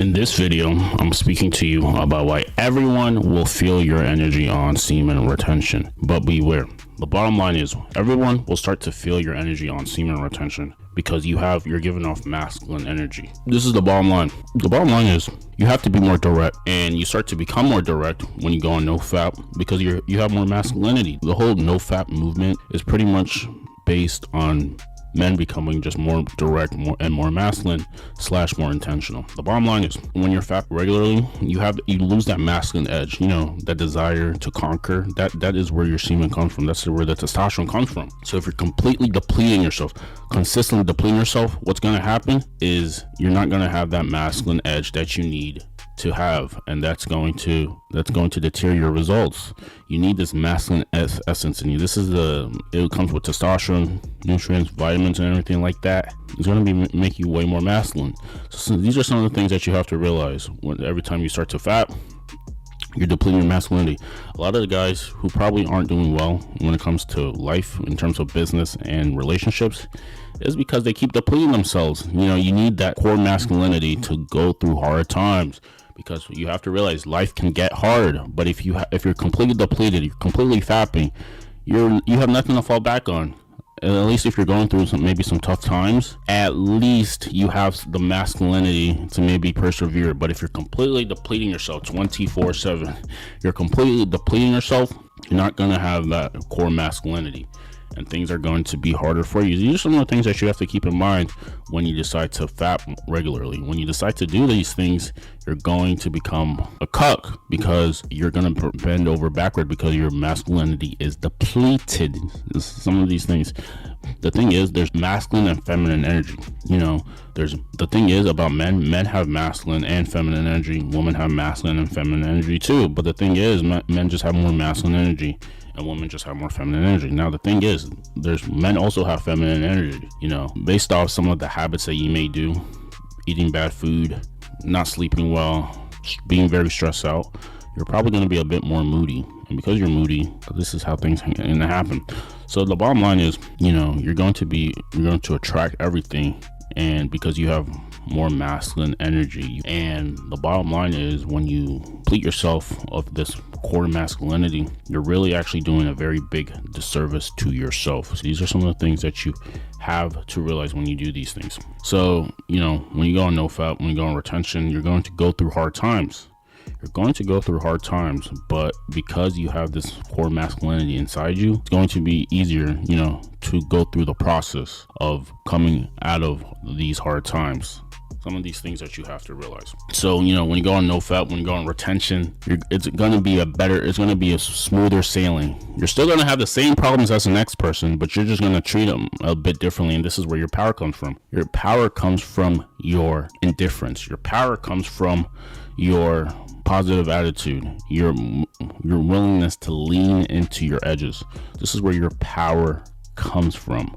In this video, I'm speaking to you about why everyone will feel your energy on semen retention. But beware, the bottom line is everyone will start to feel your energy on semen retention because you're giving off masculine energy. This is the bottom line. The bottom line is you have to be more direct, and you start to become more direct when you go on NoFap because you have more masculinity. The whole NoFap movement is pretty much based on men becoming just more direct, more masculine / more intentional. The bottom line is when you're fat regularly, you lose that masculine edge, that desire to conquer. That is where your semen comes from. That's where the testosterone comes from. So if you're completely depleting yourself, consistently depleting yourself, what's going to happen is you're not going to have that masculine edge that you need to have, and that's going to deter your results. You need this masculine essence in you. It comes with testosterone, nutrients, vitamins, and everything like that. It's going to make you way more masculine. So these are some of the things that you have to realize. Every time you start to fat, you're depleting your masculinity. A lot of the guys who probably aren't doing well when it comes to life in terms of business and relationships is because they keep depleting themselves. You need that core masculinity to go through hard times, because you have to realize life can get hard. But if you're completely depleted, you're completely fapping, you have nothing to fall back on. And at least if you're going through some tough times, at least you have the masculinity to maybe persevere. But if you're completely depleting yourself 24/7, you're completely depleting yourself, you're not going to have that core masculinity, and things are going to be harder for you. These are some of the things that you have to keep in mind when you decide to fap regularly. When you decide to do these things, you're going to become a cuck because you're going to bend over backward because your masculinity is depleted. Some of these things. The thing is, there's masculine and feminine energy. The thing is about men have masculine and feminine energy. Women have masculine and feminine energy too. But the thing is, men just have more masculine energy, and women just have more feminine energy. Now the thing is, men also have feminine energy, based off some of the habits that you may do, eating bad food, not sleeping well, being very stressed out. You're probably going to be a bit more moody, and because you're moody, this is how things are going to happen. So the bottom line is, you're going to attract everything, and because you have more masculine energy. And the bottom line is, when you deplete yourself of this core masculinity, you're really actually doing a very big disservice to yourself. So these are some of the things that you have to realize when you do these things. So when you go on NoFap, when you go on retention, you're going to go through hard times. But because you have this core masculinity inside you, it's going to be easier, to go through the process of coming out of these hard times. Some of these things that you have to realize. So, when you go on NoFap, when you go on retention, it's going to be a smoother sailing. You're still going to have the same problems as the next person, but you're just going to treat them a bit differently. And this is where your power comes from. Your power comes from your indifference. Your power comes from your positive attitude, your willingness to lean into your edges. This is where your power comes from.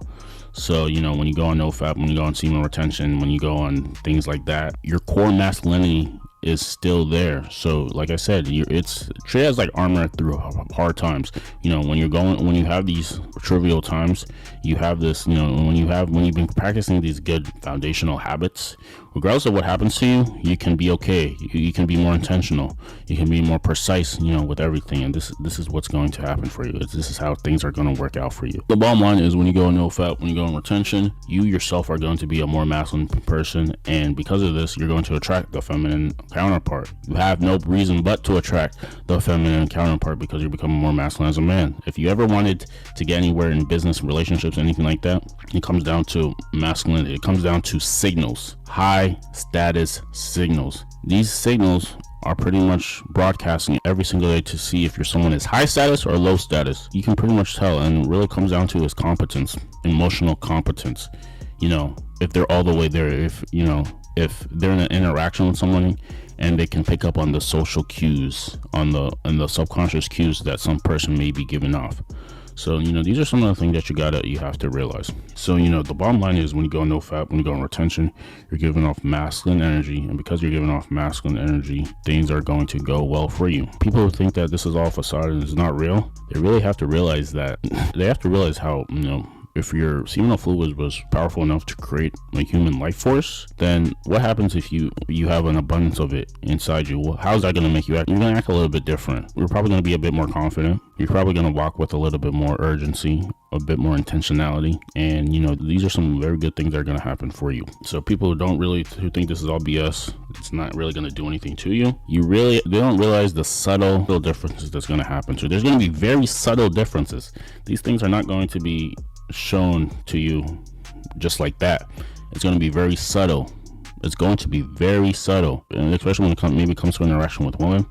So, when you go on NoFap, when you go on semen retention, when you go on things like that, your core masculinity is still there. So, like I said, it's treated as like armor through hard times. When you have these trivial times, you have this, when you've been practicing these good foundational habits, regardless of what happens to you, you can be okay. You can be more intentional. You can be more precise, with everything. And this is what's going to happen for you. This is how things are going to work out for you. The bottom line is, when you go on NoFap, when you go on retention, you yourself are going to be a more masculine person. And because of this, you're going to attract the feminine counterpart. You have no reason but to attract the feminine counterpart because you're becoming more masculine as a man. If you ever wanted to get anywhere in business, relationships, anything like that, it comes down to masculinity. It comes down to signals. High status signals. These signals are pretty much broadcasting every single day to see if someone is high status or low status. You can pretty much tell, and it really comes down to is competence, emotional competence. If they're all the way there, if they're in an interaction with someone and they can pick up on the social cues, on the subconscious cues that some person may be giving off. So, these are some of the things that you have to realize. So, the bottom line is, when you go on NoFap, when you go on retention, you're giving off masculine energy. And because you're giving off masculine energy, things are going to go well for you. People who think that this is all facade and it's not real, they really have to realize that. They have to realize how, if your seminal fluid was powerful enough to create a human life force, then what happens if you have an abundance of it inside you? Well, how's that going to make you act? You're going to act a little bit different. You're probably going to be a bit more confident. You're probably going to walk with a little bit more urgency, a bit more intentionality, and these are some very good things that are going to happen for you. So people who think this is all BS, it's not really going to do anything to you. They don't realize the subtle little differences that's going to happen. So there's going to be very subtle differences. These things are not going to be shown to you just like that. It's going to be very subtle. It's going to be very subtle, and especially when it comes to interaction with women.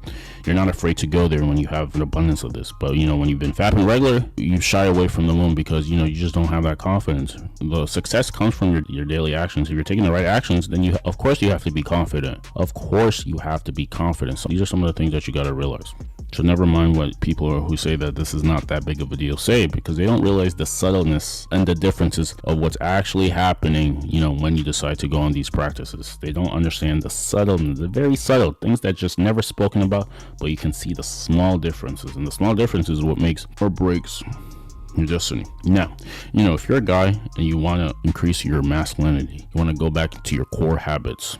You're not afraid to go there when you have an abundance of this. But when you've been fapping regular, you shy away from the woman because you just don't have that confidence. The success comes from your daily actions. If you're taking the right actions, then of course you have to be confident. Of course you have to be confident. So these are some of the things that you got to realize. So never mind what people who say that this is not that big of a deal say, because they don't realize the subtleness and the differences of what's actually happening, when you decide to go on these practices. They don't understand the subtleness, the very subtle things that just never spoken about, but you can see the small differences, and the small differences is what makes or breaks your destiny. Now, if you're a guy and you want to increase your masculinity, you want to go back to your core habits,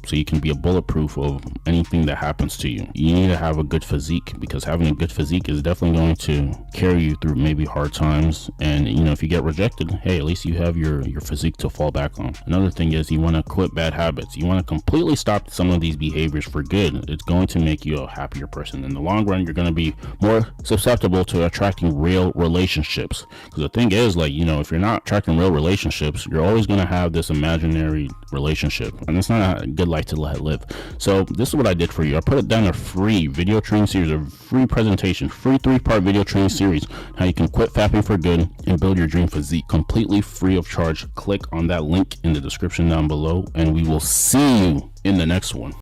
so you can be a bulletproof of anything that happens to you. You need to have a good physique, because having a good physique is definitely going to carry you through maybe hard times. And if you get rejected, hey, at least you have your physique to fall back on. Another thing is you want to quit bad habits. You want to completely stop some of these behaviors for good. It's going to make you a happier person. In the long run, you're going to be more susceptible to attracting real relationships. Because the thing is, if you're not attracting real relationships, you're always going to have this imaginary relationship, and it's not a good life to live. So this is what I did for you. I put down a free video training series, a free presentation, free 3-part video training series, how you can quit fapping for good and build your dream physique, completely free of charge. Click on that link in the description down below, and we will see you in the next one.